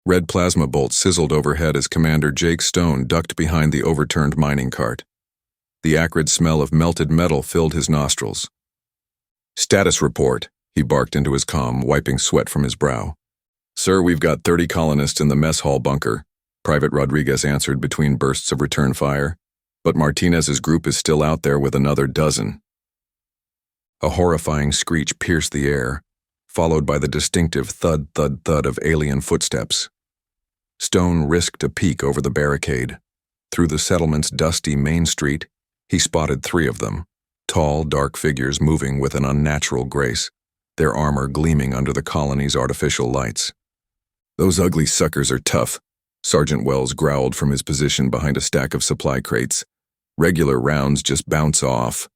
Red plasma bolts sizzled overhead as Commander Jake Stone ducked behind the overturned mining cart. The acrid smell of melted metal filled his nostrils. "Status report," he barked into his comm, wiping sweat from his brow. "Sir, we've got 30 colonists in the mess hall bunker," Private Rodriguez answered between bursts of return fire, "but Martinez's group is still out there with another dozen." A horrifying screech pierced the air, followed by the distinctive thud, thud, thud of alien footsteps. Stone risked a peek over the barricade. Through the settlement's dusty main street, he spotted 3 of them, tall, dark figures moving with an unnatural grace, their armor gleaming under the colony's artificial lights. "Those ugly suckers are tough," Sergeant Wells growled from his position behind a stack of supply crates. "Regular rounds just bounce off."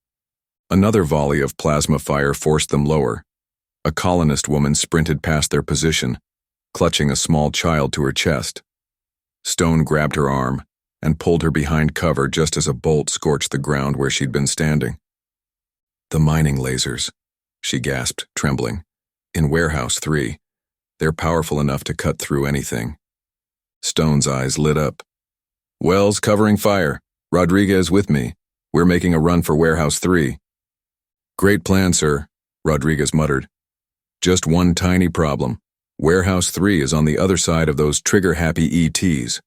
Another volley of plasma fire forced them lower. A colonist woman sprinted past their position, clutching a small child to her chest. Stone grabbed her arm and pulled her behind cover just as a bolt scorched the ground where she'd been standing. "The mining lasers," she gasped, trembling. "In Warehouse 3. They're powerful enough to cut through anything." Stone's eyes lit up. "Wells covering fire. Rodriguez with me. We're making a run for Warehouse 3. "Great plan, sir," Rodriguez muttered. "Just one tiny problem. Warehouse 3 is on the other side of those trigger-happy ETs.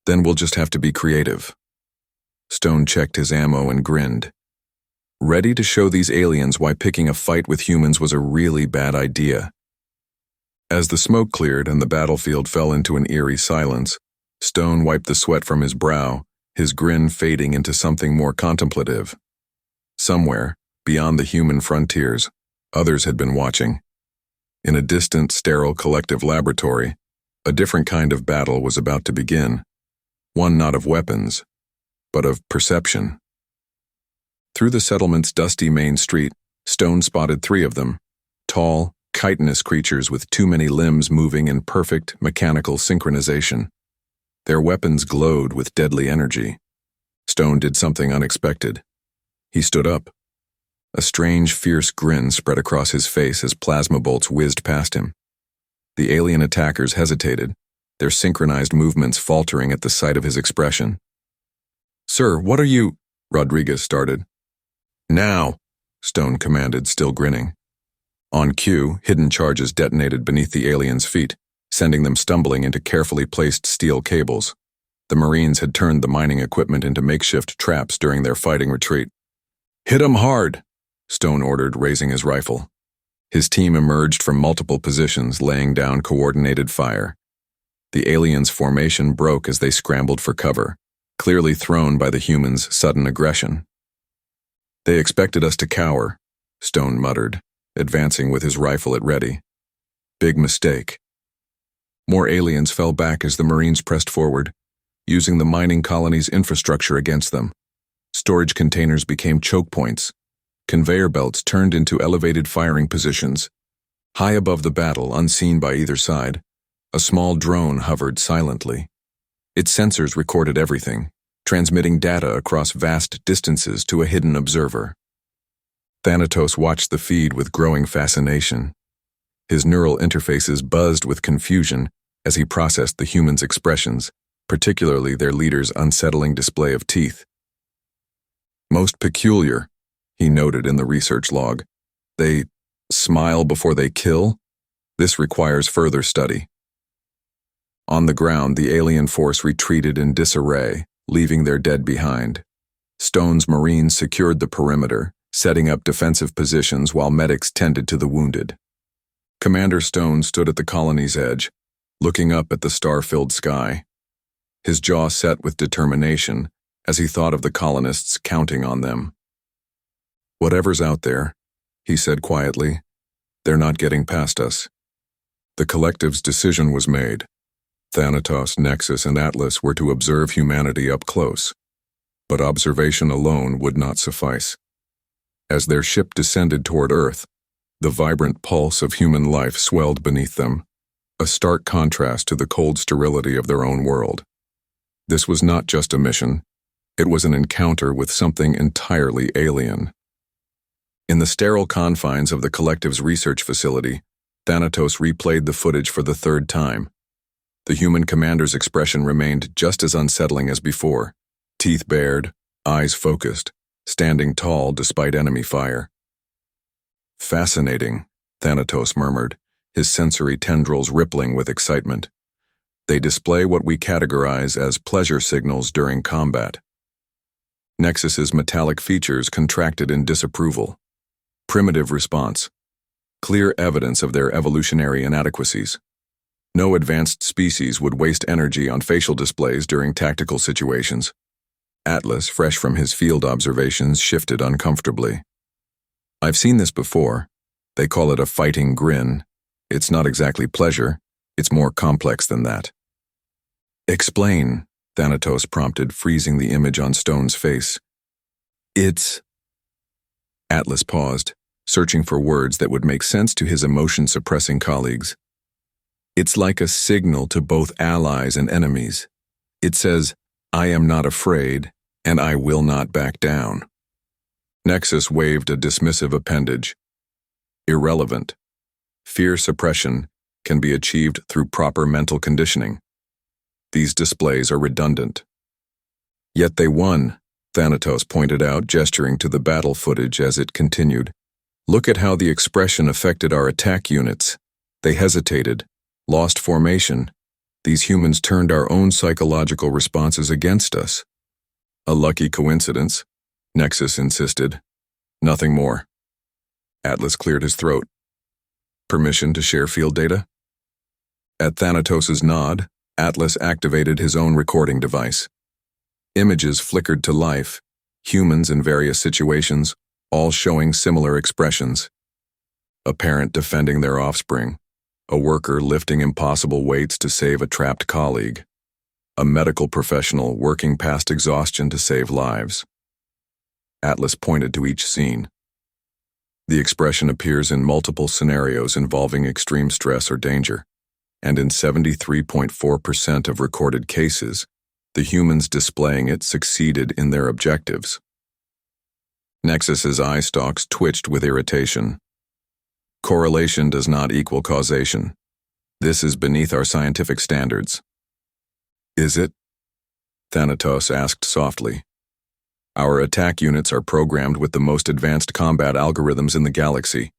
Then we'll just have to be creative." Stone checked his ammo and grinned, ready to show these aliens why picking a fight with humans was a really bad idea. As the smoke cleared and the battlefield fell into an eerie silence, Stone wiped the sweat from his brow, his grin fading into something more contemplative. Somewhere, beyond the human frontiers, others had been watching. In a distant, sterile collective laboratory, a different kind of battle was about to begin. One not of weapons, but of perception. Through the settlement's dusty main street, Stone spotted 3 of them, tall, chitinous creatures with too many limbs moving in perfect, mechanical synchronization. Their weapons glowed with deadly energy. Stone did something unexpected. He stood up. A strange, fierce grin spread across his face as plasma bolts whizzed past him. The alien attackers hesitated, their synchronized movements faltering at the sight of his expression. "Sir, what are you—" Rodriguez started. "Now," Stone commanded, still grinning. On cue, hidden charges detonated beneath the aliens' feet, sending them stumbling into carefully placed steel cables. The Marines had turned the mining equipment into makeshift traps during their fighting retreat. "Hit 'em hard," Stone ordered, raising his rifle. His team emerged from multiple positions, laying down coordinated fire. The aliens' formation broke as they scrambled for cover, clearly thrown by the humans' sudden aggression. "They expected us to cower," Stone muttered, advancing with his rifle at ready. "Big mistake." More aliens fell back as the Marines pressed forward, using the mining colony's infrastructure against them. Storage containers became choke points. Conveyor belts turned into elevated firing positions. High above the battle, unseen by either side, a small drone hovered silently. Its sensors recorded everything, transmitting data across vast distances to a hidden observer. Thanatos watched the feed with growing fascination. His neural interfaces buzzed with confusion as he processed the humans' expressions, particularly their leader's unsettling display of teeth. "Most peculiar," he noted in the research log. "They smile before they kill? This requires further study." On the ground, the alien force retreated in disarray, leaving their dead behind. Stone's Marines secured the perimeter, setting up defensive positions while medics tended to the wounded. Commander Stone stood at the colony's edge, looking up at the star-filled sky. His jaw set with determination as he thought of the colonists counting on them. "Whatever's out there," he said quietly, "they're not getting past us." The collective's decision was made. Thanatos, Nexus, and Atlas were to observe humanity up close. But observation alone would not suffice. As their ship descended toward Earth, the vibrant pulse of human life swelled beneath them, a stark contrast to the cold sterility of their own world. This was not just a mission. It was an encounter with something entirely alien. In the sterile confines of the collective's research facility, Thanatos replayed the footage for the 3rd time. The human commander's expression remained just as unsettling as before, teeth bared, eyes focused, standing tall despite enemy fire. "Fascinating," Thanatos murmured, his sensory tendrils rippling with excitement. "They display what we categorize as pleasure signals during combat." Nexus's metallic features contracted in disapproval. Primitive response. Clear evidence of their evolutionary inadequacies. No advanced species would waste energy on facial displays during tactical situations. Atlas, fresh from his field observations, shifted uncomfortably. "I've seen this before. They call it a fighting grin. It's not exactly pleasure. It's more complex than that." "Explain," Thanatos prompted, freezing the image on Stone's face. "It's—" Atlas paused, searching for words that would make sense to his emotion-suppressing colleagues. "It's like a signal to both allies and enemies. It says, 'I am not afraid, and I will not back down.'" Nexus waved a dismissive appendage. "Irrelevant. Fear suppression can be achieved through proper mental conditioning. These displays are redundant." "Yet they won," Thanatos pointed out, gesturing to the battle footage as it continued. "Look at how the expression affected our attack units. They hesitated, lost formation. These humans turned our own psychological responses against us." "A lucky coincidence," Nexus insisted. "Nothing more." Atlas cleared his throat. "Permission to share field data?" At Thanatos's nod, Atlas activated his own recording device. Images flickered to life, humans in various situations, all showing similar expressions. A parent defending their offspring, a worker lifting impossible weights to save a trapped colleague, a medical professional working past exhaustion to save lives. Atlas pointed to each scene. The expression appears in multiple scenarios involving extreme stress or danger, and in 73.4% of recorded cases, the humans displaying it succeeded in their objectives. Nexus's eye stalks twitched with irritation. "Correlation does not equal causation. This is beneath our scientific standards." "Is it?" Thanatos asked softly. "Our attack units are programmed with the most advanced combat algorithms in the galaxy.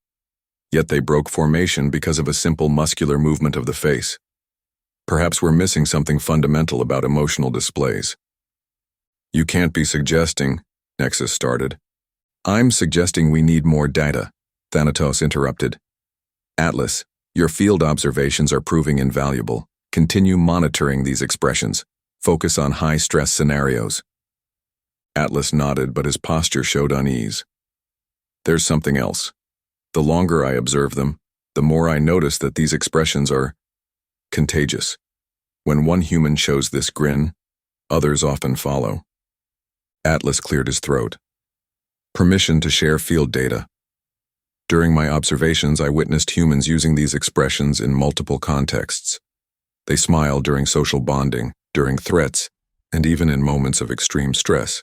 Yet they broke formation because of a simple muscular movement of the face. Perhaps we're missing something fundamental about emotional displays." "You can't be suggesting," Nexus started. "I'm suggesting we need more data," Thanatos interrupted. "Atlas, your field observations are proving invaluable. Continue monitoring these expressions. Focus on high-stress scenarios." Atlas nodded, but his posture showed unease. "There's something else. The longer I observe them, the more I notice that these expressions are contagious. When one human shows this grin, others often follow." Atlas cleared his throat. "Permission to share field data. During my observations, I witnessed humans using these expressions in multiple contexts. They smile during social bonding, during threats, and even in moments of extreme stress."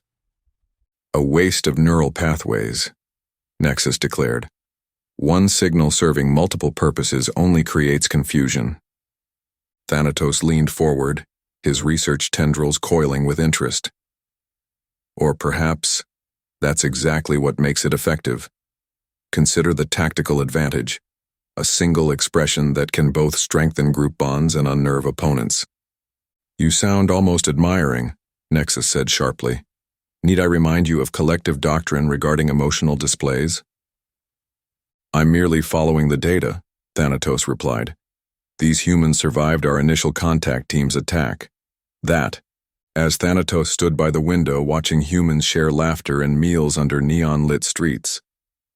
"A waste of neural pathways," Nexus declared. "One signal serving multiple purposes only creates confusion." Thanatos leaned forward, his research tendrils coiling with interest. "Or perhaps that's exactly what makes it effective. Consider the tactical advantage, a single expression that can both strengthen group bonds and unnerve opponents." "You sound almost admiring," Nexus said sharply. "Need I remind you of collective doctrine regarding emotional displays?" "I'm merely following the data," Thanatos replied. "These humans survived our initial contact team's attack. That," as Thanatos stood by the window watching humans share laughter and meals under neon-lit streets,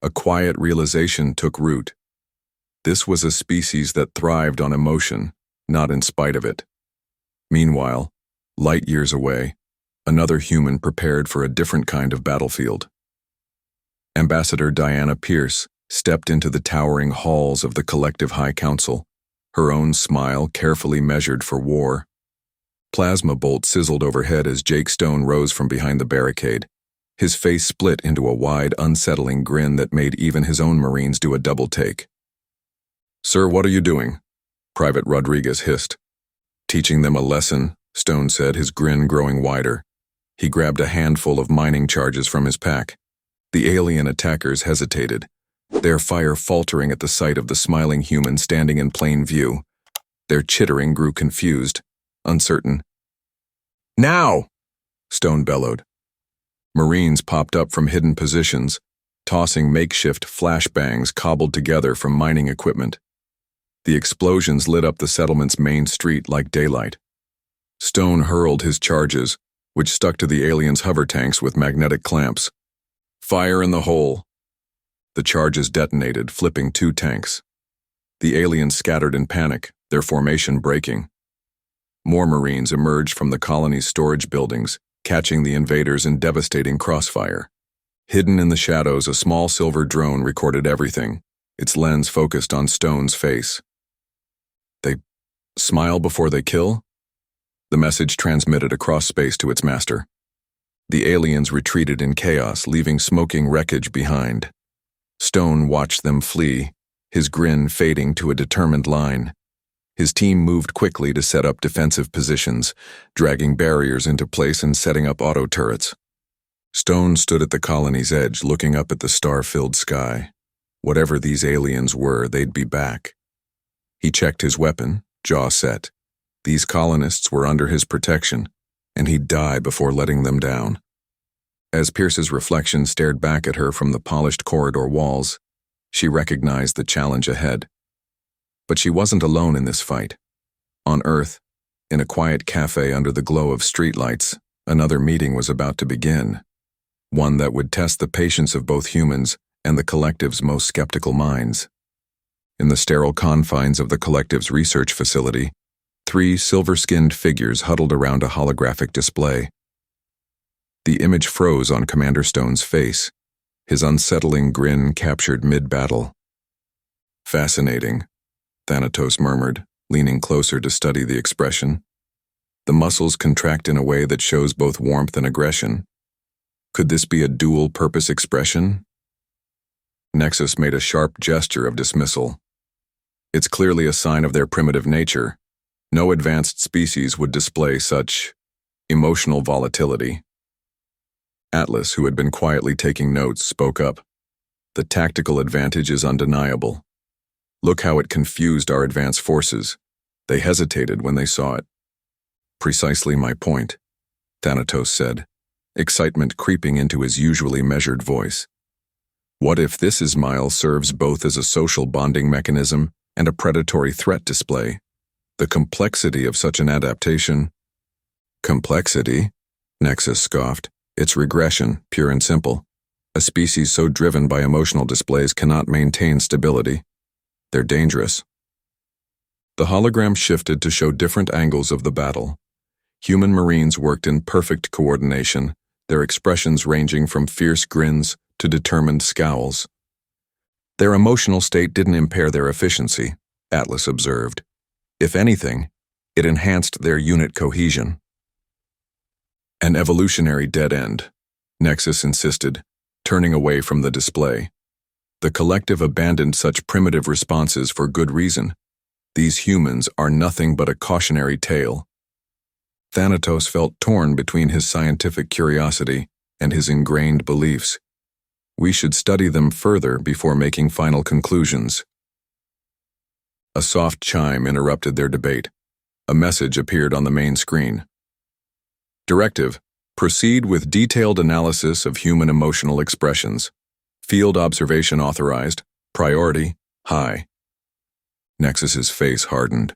a quiet realization took root. This was a species that thrived on emotion, not in spite of it. Meanwhile, light years away, another human prepared for a different kind of battlefield. Ambassador Diana Pierce stepped into the towering halls of the Collective High Council, her own smile carefully measured for war. Plasma bolt sizzled overhead as Jake Stone rose from behind the barricade, his face split into a wide, unsettling grin that made even his own Marines do a double take. "Sir, what are you doing?" Private Rodriguez hissed. Teaching them a lesson, Stone said, his grin growing wider. He grabbed a handful of mining charges from his pack. The alien attackers hesitated, their fire faltering at the sight of the smiling human standing in plain view. Their chittering grew confused, uncertain. "Now!" Stone bellowed. Marines popped up from hidden positions, tossing makeshift flashbangs cobbled together from mining equipment. The explosions lit up the settlement's main street like daylight. Stone hurled his charges, which stuck to the aliens' hover tanks with magnetic clamps. "Fire in the hole!" The charges detonated, flipping 2 tanks. The aliens scattered in panic, their formation breaking. More Marines emerged from the colony's storage buildings, catching the invaders in devastating crossfire. Hidden in the shadows, a small silver drone recorded everything, its lens focused on Stone's face. "They smile before they kill?" The message transmitted across space to its master. The aliens retreated in chaos, leaving smoking wreckage behind. Stone watched them flee, his grin fading to a determined line. His team moved quickly to set up defensive positions, dragging barriers into place and setting up auto turrets. Stone stood at the colony's edge, looking up at the star-filled sky. Whatever these aliens were, they'd be back. He checked his weapon, jaw set. These colonists were under his protection, and he'd die before letting them down. As Pierce's reflection stared back at her from the polished corridor walls, she recognized the challenge ahead. But she wasn't alone in this fight. On Earth, in a quiet cafe under the glow of streetlights, another meeting was about to begin. One that would test the patience of both humans and the collective's most skeptical minds. In the sterile confines of the collective's research facility, 3 silver-skinned figures huddled around a holographic display. The image froze on Commander Stone's face, his unsettling grin captured mid-battle. "Fascinating," Thanatos murmured, leaning closer to study the expression. The muscles contract in a way that shows both warmth and aggression. Could this be a dual-purpose expression? Nexus made a sharp gesture of dismissal. "It's clearly a sign of their primitive nature. No advanced species would display such emotional volatility." Atlas, who had been quietly taking notes, spoke up. "The tactical advantage is undeniable. Look how it confused our advanced forces. They hesitated when they saw it." "Precisely my point," Thanatos said, excitement creeping into his usually measured voice. "What if this Ismail serves both as a social bonding mechanism and a predatory threat display? The complexity of such an adaptation—" "Complexity?" Nexus scoffed. "It's regression, pure and simple. A species so driven by emotional displays cannot maintain stability. They're dangerous." The hologram shifted to show different angles of the battle. Human Marines worked in perfect coordination, their expressions ranging from fierce grins to determined scowls. Their emotional state didn't impair their efficiency, Atlas observed. If anything, it enhanced their unit cohesion. "An evolutionary dead end," Nexus insisted, turning away from the display. "The collective abandoned such primitive responses for good reason. These humans are nothing but a cautionary tale." Thanatos felt torn between his scientific curiosity and his ingrained beliefs. "We should study them further before making final conclusions." A soft chime interrupted their debate. A message appeared on the main screen. "Directive: proceed with detailed analysis of human emotional expressions. Field observation authorized. Priority high." Nexus's face hardened.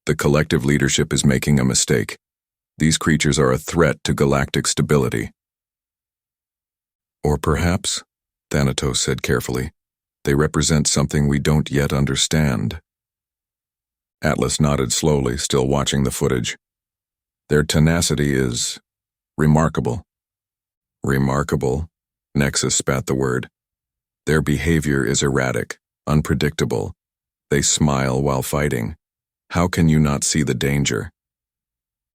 The collective leadership is making a mistake. These creatures are a threat to galactic stability. "Or perhaps," Thanatos said carefully, "they represent something we don't yet understand." Atlas nodded slowly, still watching the footage. "Their tenacity is remarkable." "Remarkable?" Nexus spat the word. "Their behavior is erratic, unpredictable. They smile while fighting. How can you not see the danger?"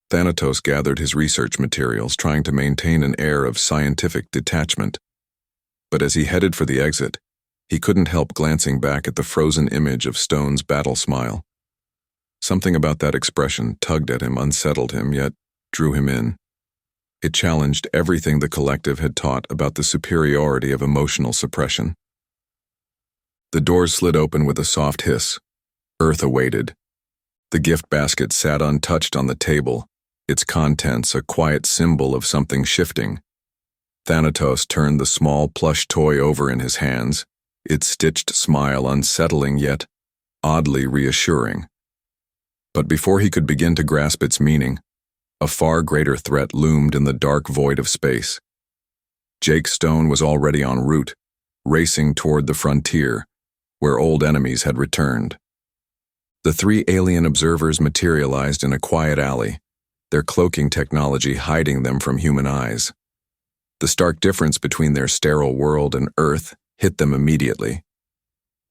Thanatos gathered his research materials, trying to maintain an air of scientific detachment. But as he headed for the exit, he couldn't help glancing back at the frozen image of Stone's battle smile. Something about that expression tugged at him, unsettled him, yet drew him in. It challenged everything the collective had taught about the superiority of emotional suppression. The doors slid open with a soft hiss. Earth awaited. The gift basket sat untouched on the table, its contents a quiet symbol of something shifting. Thanatos turned the small plush toy over in his hands, its stitched smile unsettling yet oddly reassuring. But before he could begin to grasp its meaning, a far greater threat loomed in the dark void of space. Jake Stone was already en route, racing toward the frontier, where old enemies had returned. The three alien observers materialized in a quiet alley, their cloaking technology hiding them from human eyes. The stark difference between their sterile world and Earth hit them immediately.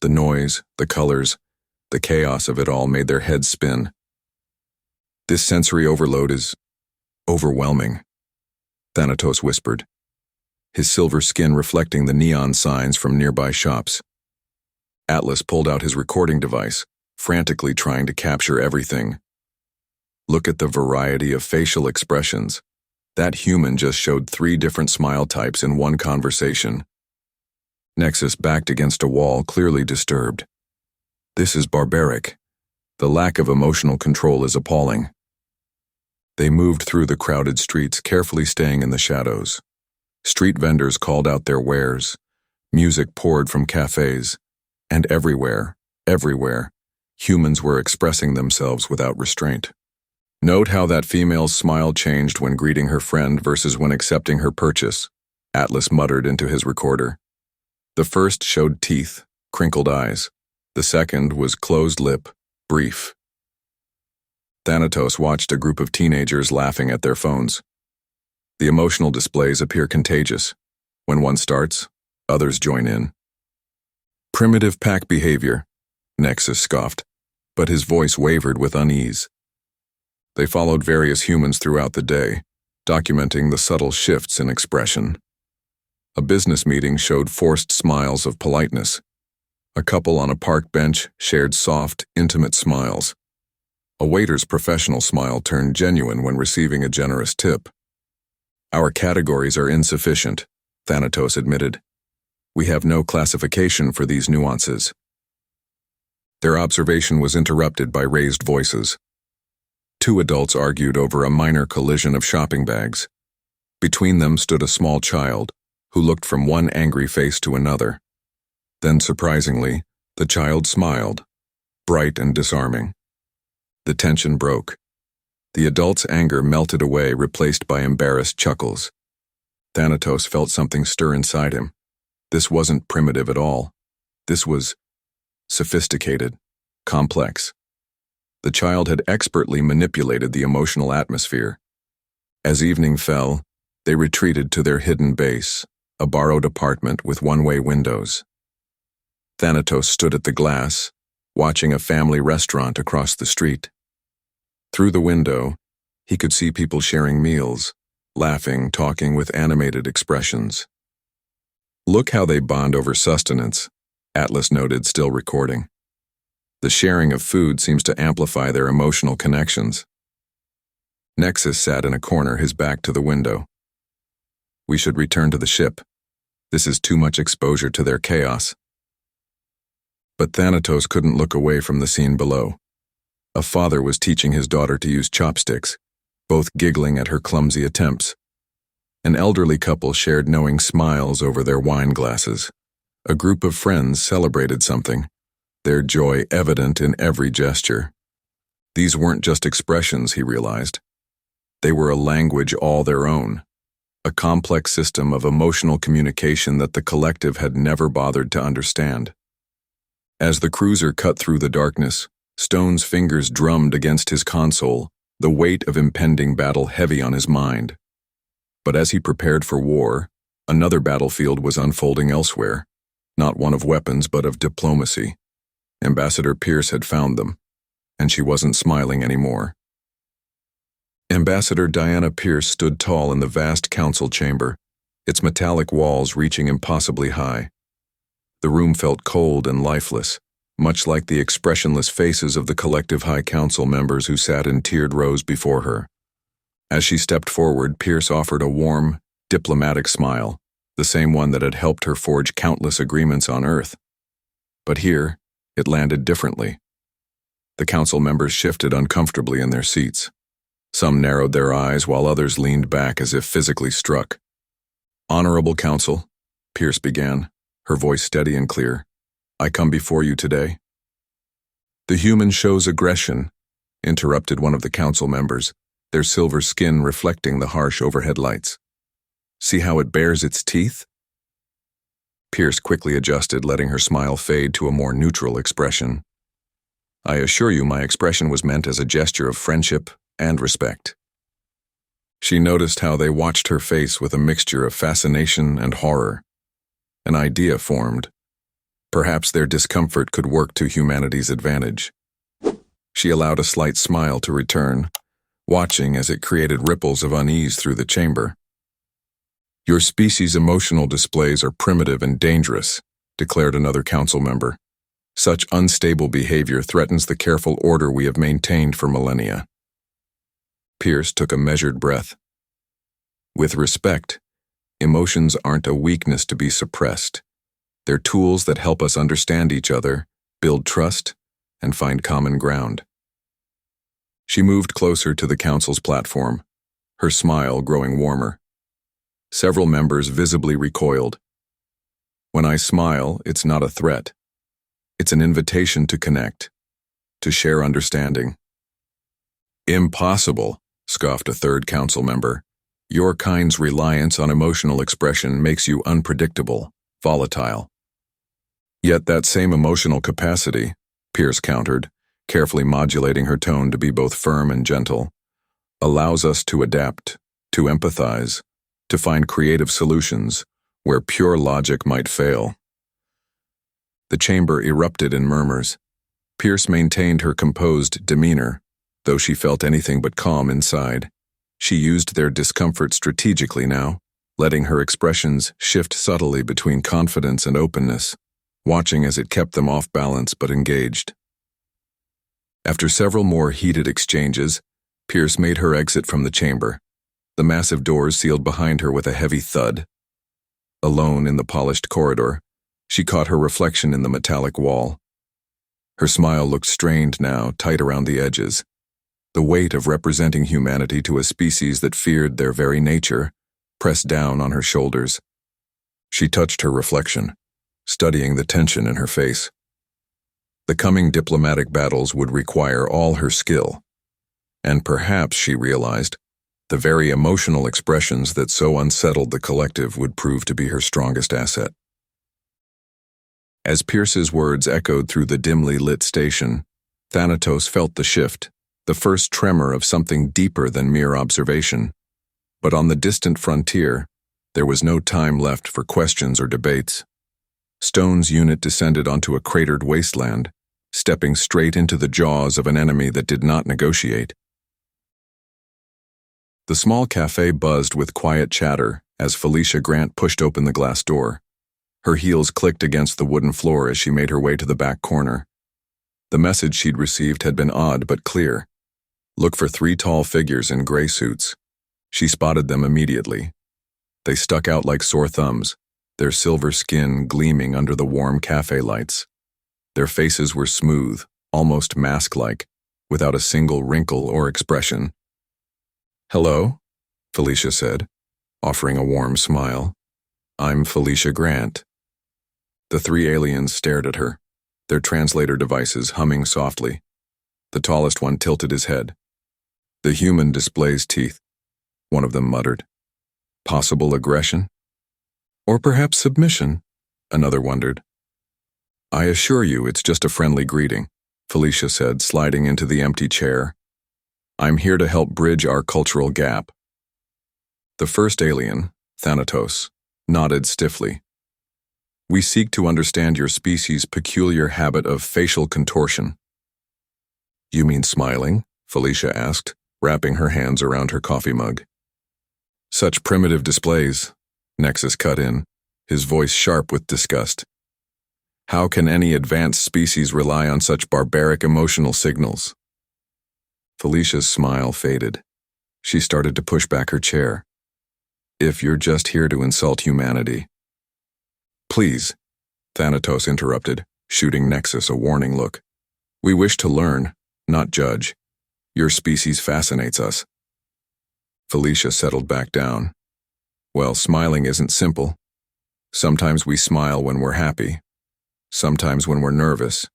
The noise, the colors, the chaos of it all made their heads spin. This sensory overload is overwhelming, Thanatos whispered, his silver skin reflecting the neon signs from nearby shops. Atlas pulled out his recording device, frantically trying to capture everything. Look at the variety of facial expressions. That human just showed 3 different smile types in one conversation. Nexus backed against a wall, clearly disturbed. This is barbaric. The lack of emotional control is appalling. They moved through the crowded streets, carefully staying in the shadows. Street vendors called out their wares. Music poured from cafes. And everywhere, humans were expressing themselves without restraint. Note how that female's smile changed when greeting her friend versus when accepting her purchase, Atlas muttered into his recorder. The first showed teeth, crinkled eyes. The second was closed lip, brief. Thanatos watched a group of teenagers laughing at their phones. The emotional displays appear contagious. When one starts, others join in. Primitive pack behavior, Nexus scoffed, but his voice wavered with unease. They followed various humans throughout the day, documenting the subtle shifts in expression. A business meeting showed forced smiles of politeness. A couple on a park bench shared soft, intimate smiles. A waiter's professional smile turned genuine when receiving a generous tip. Our categories are insufficient, Thanatos admitted. We have no classification for these nuances. Their observation was interrupted by raised voices. 2 adults argued over a minor collision of shopping bags. Between them stood a small child, who looked from one angry face to another. Then, surprisingly, the child smiled, bright and disarming. The tension broke. The adult's anger melted away, replaced by embarrassed chuckles. Thanatos felt something stir inside him. This wasn't primitive at all. This was sophisticated, complex. The child had expertly manipulated the emotional atmosphere. As evening fell, they retreated to their hidden base, a borrowed apartment with one-way windows. Thanatos stood at the glass, watching a family restaurant across the street. Through the window, he could see people sharing meals, laughing, talking with animated expressions. Look how they bond over sustenance, Atlas noted, still recording. The sharing of food seems to amplify their emotional connections. Nexus sat in a corner, his back to the window. We should return to the ship. This is too much exposure to their chaos. But Thanatos couldn't look away from the scene below. A father was teaching his daughter to use chopsticks, both giggling at her clumsy attempts. An elderly couple shared knowing smiles over their wine glasses. A group of friends celebrated something, their joy evident in every gesture. These weren't just expressions, he realized. They were a language all their own, a complex system of emotional communication that the collective had never bothered to understand. As the cruiser cut through the darkness, Stone's fingers drummed against his console, the weight of impending battle heavy on his mind. But as he prepared for war, another battlefield was unfolding elsewhere, not one of weapons but of diplomacy. Ambassador Pierce had found them, and she wasn't smiling anymore. Ambassador Diana Pierce stood tall in the vast council chamber, its metallic walls reaching impossibly high. The room felt cold and lifeless, much like the expressionless faces of the collective High Council members who sat in tiered rows before her. As she stepped forward, Pierce offered a warm, diplomatic smile, the same one that had helped her forge countless agreements on Earth. But here, it landed differently. The council members shifted uncomfortably in their seats. Some narrowed their eyes while others leaned back as if physically struck. "Honorable Council," Pierce began, her voice steady and clear, "I come before you today." "The human shows aggression," interrupted one of the council members, their silver skin reflecting the harsh overhead lights. "See how it bares its teeth?" Pierce quickly adjusted, letting her smile fade to a more neutral expression. "I assure you my expression was meant as a gesture of friendship and respect." She noticed how they watched her face with a mixture of fascination and horror. An idea formed. Perhaps their discomfort could work to humanity's advantage. She allowed a slight smile to return, watching as it created ripples of unease through the chamber. "Your species' emotional displays are primitive and dangerous," declared another council member. "Such unstable behavior threatens the careful order we have maintained for millennia." Pierce took a measured breath. With respect, emotions aren't a weakness to be suppressed. They're tools that help us understand each other, build trust, and find common ground. She moved closer to the council's platform, her smile growing warmer. Several members visibly recoiled. "When I smile, it's not a threat. It's an invitation to connect, to share understanding." "Impossible," scoffed a third council member. "Your kind's reliance on emotional expression makes you unpredictable, volatile." "Yet that same emotional capacity," Pierce countered, carefully modulating her tone to be both firm and gentle, "allows us to adapt, to empathize, to find creative solutions where pure logic might fail." The chamber erupted in murmurs. Pierce maintained her composed demeanor, though she felt anything but calm inside. She used their discomfort strategically now, letting her expressions shift subtly between confidence and openness, watching as it kept them off balance but engaged. After several more heated exchanges, Pierce made her exit from the chamber. The massive doors sealed behind her with a heavy thud. Alone in the polished corridor, she caught her reflection in the metallic wall. Her smile looked strained now, tight around the edges. The weight of representing humanity to a species that feared their very nature pressed down on her shoulders. She touched her reflection, studying the tension in her face. The coming diplomatic battles would require all her skill, and perhaps, she realized, the very emotional expressions that so unsettled the collective would prove to be her strongest asset. As Pierce's words echoed through the dimly lit station, Thanatos felt the shift, the first tremor of something deeper than mere observation. But on the distant frontier, there was no time left for questions or debates. Stone's unit descended onto a cratered wasteland, stepping straight into the jaws of an enemy that did not negotiate. The small cafe buzzed with quiet chatter as Felicia Grant pushed open the glass door. Her heels clicked against the wooden floor as she made her way to the back corner. The message she'd received had been odd but clear. Look for 3 tall figures in gray suits. She spotted them immediately. They stuck out like sore thumbs, their silver skin gleaming under the warm cafe lights. Their faces were smooth, almost mask-like, without a single wrinkle or expression. "Hello," Felicia said, offering a warm smile. "I'm Felicia Grant." The 3 aliens stared at her, their translator devices humming softly. The tallest one tilted his head. "The human displays teeth," one of them muttered. "Possible aggression? Or perhaps submission?" another wondered. "I assure you it's just a friendly greeting," Felicia said, sliding into the empty chair. "I'm here to help bridge our cultural gap." The first alien, Thanatos, nodded stiffly. "We seek to understand your species' peculiar habit of facial contortion." "You mean smiling?" Felicia asked, wrapping her hands around her coffee mug. "Such primitive displays," Nexus cut in, his voice sharp with disgust. How can any advanced species rely on such barbaric emotional signals? Felicia's smile faded. She started to push back her chair. If you're just here to insult humanity. Please, Thanatos interrupted, shooting Nexus a warning look. We wish to learn, not judge. Your species fascinates us. Felicia settled back down. Well, smiling isn't simple. Sometimes we smile when we're happy. Sometimes when we're nervous.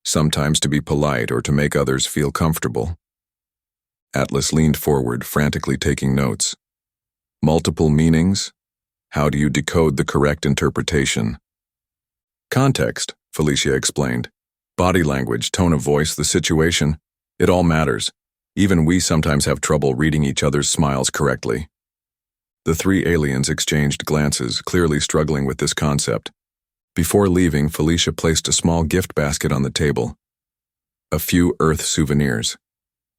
Sometimes to be polite or to make others feel comfortable. Atlas leaned forward, frantically taking notes. Multiple meanings? How do you decode the correct interpretation? Context, Felicia explained. Body language, tone of voice, the situation. It all matters. Even we sometimes have trouble reading each other's smiles correctly. The three aliens exchanged glances, clearly struggling with this concept. Before leaving, Felicia placed a small gift basket on the table. A few Earth souvenirs.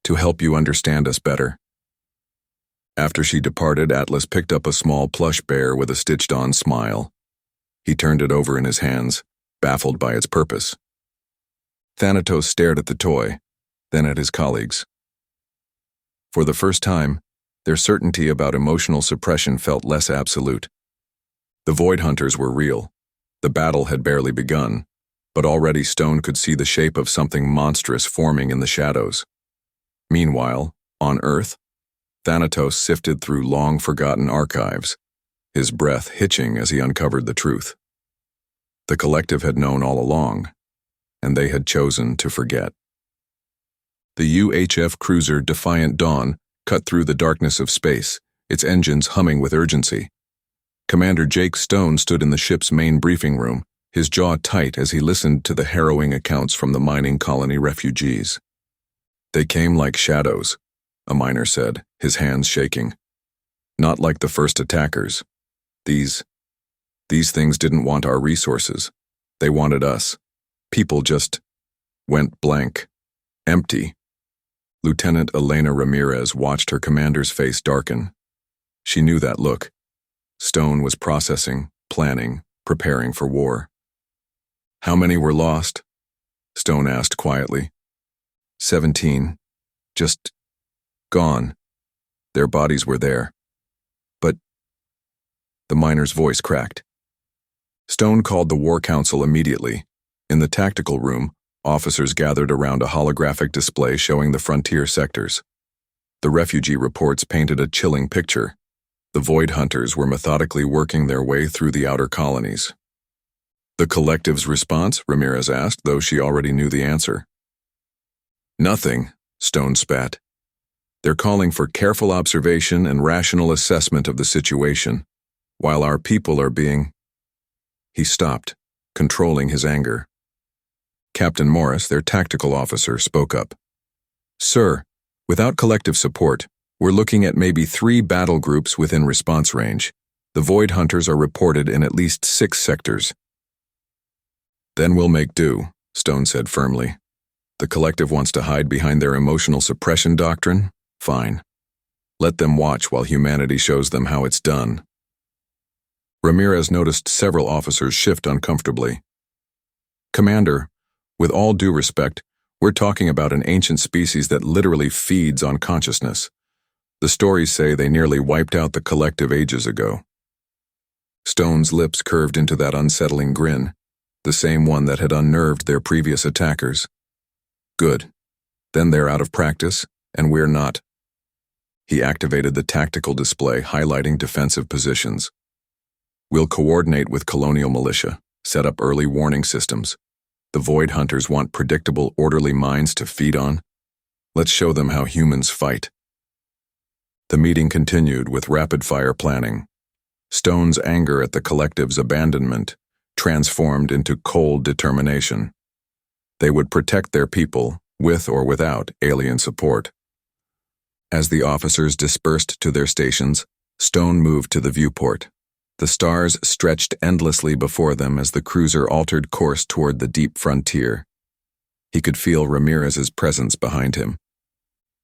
To help you understand us better. After she departed, Atlas picked up a small plush bear with a stitched-on smile. He turned it over in his hands, baffled by its purpose. Thanatos stared at the toy, then at his colleagues. For the first time, their certainty about emotional suppression felt less absolute. The Void Hunters were real. The battle had barely begun, but already Stone could see the shape of something monstrous forming in the shadows. Meanwhile, on Earth, Thanatos sifted through long-forgotten archives, his breath hitching as he uncovered the truth. The collective had known all along, and they had chosen to forget. The UHF cruiser Defiant Dawn cut through the darkness of space, its engines humming with urgency. Commander Jake Stone stood in the ship's main briefing room, his jaw tight as he listened to the harrowing accounts from the mining colony refugees. They came like shadows, a miner said, his hands shaking. Not like the first attackers. These things didn't want our resources. They wanted us. People just went blank, empty. Lieutenant Elena Ramirez watched her commander's face darken. She knew that look. Stone was processing, planning, preparing for war. How many were lost? Stone asked quietly. 17. Just gone. Their bodies were there. But the miner's voice cracked. Stone called the War Council immediately. In the tactical room, officers gathered around a holographic display showing the frontier sectors. The refugee reports painted a chilling picture. The Void Hunters were methodically working their way through the outer colonies. The collective's response? Ramirez asked, though she already knew the answer. Nothing, Stone spat. They're calling for careful observation and rational assessment of the situation, while our people are being... He stopped, controlling his anger. Captain Morris, their tactical officer, spoke up. Sir, without collective support, we're looking at maybe 3 battle groups within response range. The Void Hunters are reported in at least 6 sectors. Then we'll make do, Stone said firmly. The collective wants to hide behind their emotional suppression doctrine? Fine. Let them watch while humanity shows them how it's done. Ramirez noticed several officers shift uncomfortably. Commander, with all due respect, we're talking about an ancient species that literally feeds on consciousness. The stories say they nearly wiped out the collective ages ago. Stone's lips curved into that unsettling grin, the same one that had unnerved their previous attackers. Good. Then they're out of practice, and we're not. He activated the tactical display, highlighting defensive positions. We'll coordinate with colonial militia, set up early warning systems. The Void Hunters want predictable, orderly minds to feed on. Let's show them how humans fight. The meeting continued with rapid-fire planning. Stone's anger at the collective's abandonment transformed into cold determination. They would protect their people, with or without alien support. As the officers dispersed to their stations, Stone moved to the viewport. The stars stretched endlessly before them as the cruiser altered course toward the deep frontier. He could feel Ramirez's presence behind him.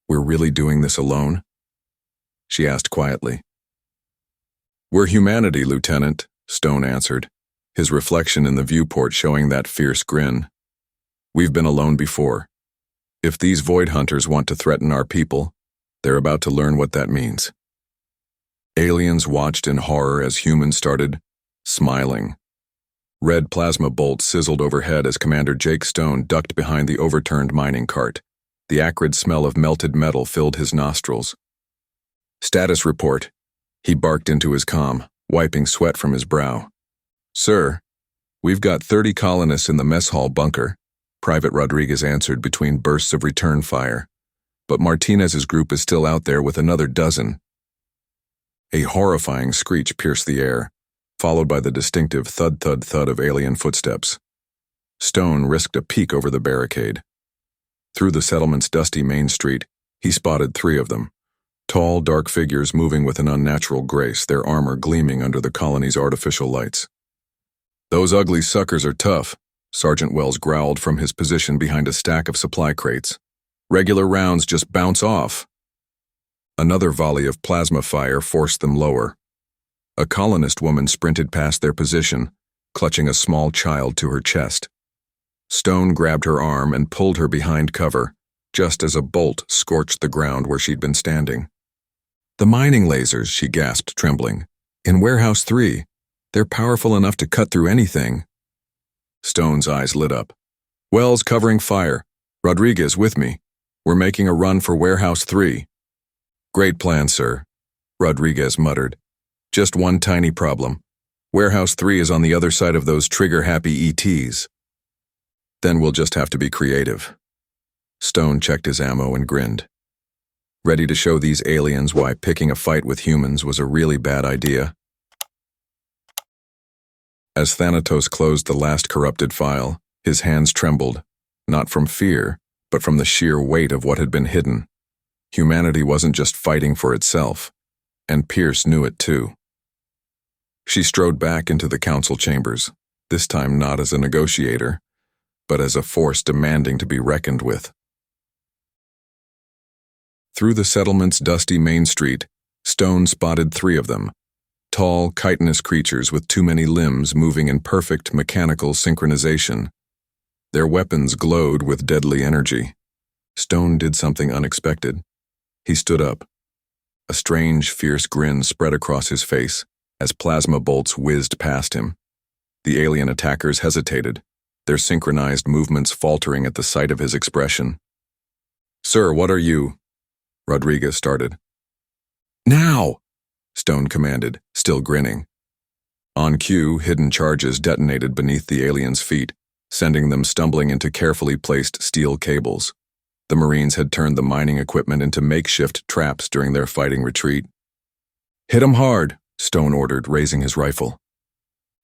We're really doing this alone? She asked quietly. We're humanity, Lieutenant, Stone answered. his reflection in the viewport showing that fierce grin. We've been alone before. If these void hunters want to threaten our people, they're about to learn what that means. Aliens watched in horror as humans started smiling. Red plasma bolts sizzled overhead as Commander Jake Stone ducked behind the overturned mining cart. The acrid smell of melted metal filled his nostrils. Status report. He barked into his comm, wiping sweat from his brow. Sir, we've got 30 colonists in the mess hall bunker, Private Rodriguez answered between bursts of return fire. But Martinez's group is still out there with another dozen. A horrifying screech pierced the air, followed by the distinctive thud-thud-thud of alien footsteps. Stone risked a peek over the barricade. Through the settlement's dusty main street, he spotted 3 of them. Tall, dark figures moving with an unnatural grace, their armor gleaming under the colony's artificial lights. Those ugly suckers are tough, Sergeant Wells growled from his position behind a stack of supply crates. Regular rounds just bounce off. Another volley of plasma fire forced them lower. A colonist woman sprinted past their position, clutching a small child to her chest. Stone grabbed her arm and pulled her behind cover, just as a bolt scorched the ground where she'd been standing. The mining lasers, she gasped, trembling. In Warehouse 3, they're powerful enough to cut through anything. Stone's eyes lit up. Wells covering fire. Rodriguez with me. We're making a run for Warehouse 3. Great plan, sir, Rodriguez muttered. Just one tiny problem. Warehouse 3 is on the other side of those trigger-happy ETs. Then we'll just have to be creative. Stone checked his ammo and grinned. Ready to show these aliens why picking a fight with humans was a really bad idea. As Thanatos closed the last corrupted file, his hands trembled, not from fear, but from the sheer weight of what had been hidden. Humanity wasn't just fighting for itself, and Pierce knew it too. She strode back into the council chambers, this time not as a negotiator, but as a force demanding to be reckoned with. Through the settlement's dusty main street, Stone spotted 3 of them, tall, chitinous creatures with too many limbs moving in perfect mechanical synchronization. Their weapons glowed with deadly energy. Stone did something unexpected. He stood up. A strange, fierce grin spread across his face as plasma bolts whizzed past him. The alien attackers hesitated, their synchronized movements faltering at the sight of his expression. Sir, what are you? Rodriguez started. Now! Stone commanded, still grinning. On cue, hidden charges detonated beneath the aliens' feet, sending them stumbling into carefully placed steel cables. The Marines had turned the mining equipment into makeshift traps during their fighting retreat. Hit 'em hard, Stone ordered, raising his rifle.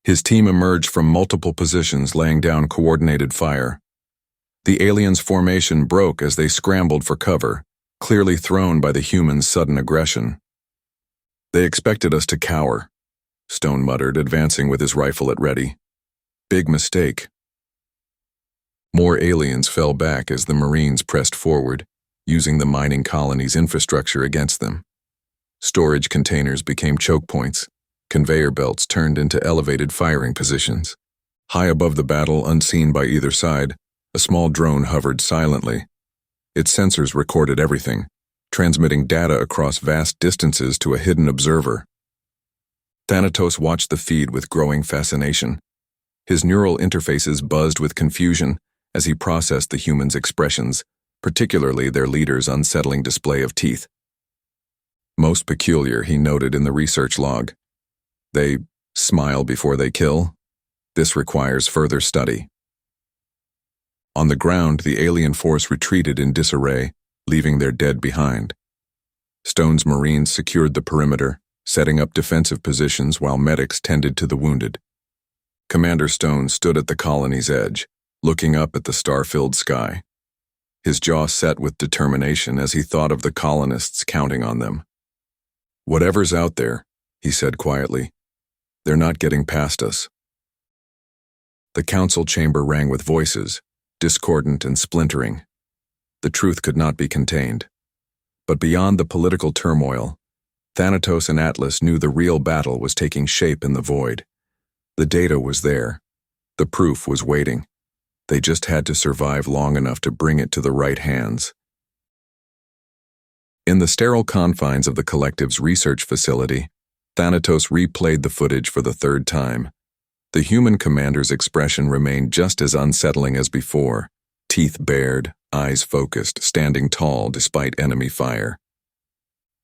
His team emerged from multiple positions, laying down coordinated fire. The aliens' formation broke as they scrambled for cover, clearly thrown by the humans' sudden aggression. They expected us to cower, Stone muttered, advancing with his rifle at ready. Big mistake. More aliens fell back as the Marines pressed forward, using the mining colony's infrastructure against them. Storage containers became choke points. Conveyor belts turned into elevated firing positions. High above the battle, unseen by either side, a small drone hovered silently. Its sensors recorded everything, transmitting data across vast distances to a hidden observer. Thanatos watched the feed with growing fascination. His neural interfaces buzzed with confusion as he processed the humans' expressions, particularly their leader's unsettling display of teeth. Most peculiar, he noted in the research log. They smile before they kill. This requires further study. On the ground, the alien force retreated in disarray, leaving their dead behind. Stone's Marines secured the perimeter, setting up defensive positions while medics tended to the wounded. Commander Stone stood at the colony's edge, looking up at the star-filled sky. His jaw set with determination as he thought of the colonists counting on them. Whatever's out there, he said quietly, they're not getting past us. The council chamber rang with voices, discordant and splintering. The truth could not be contained. But beyond the political turmoil, Thanatos and Atlas knew the real battle was taking shape in the void. The data was there. The proof was waiting. They just had to survive long enough to bring it to the right hands. In the sterile confines of the collective's research facility, Thanatos replayed the footage for the third time. The human commander's expression remained just as unsettling as before, teeth bared, eyes focused, standing tall despite enemy fire.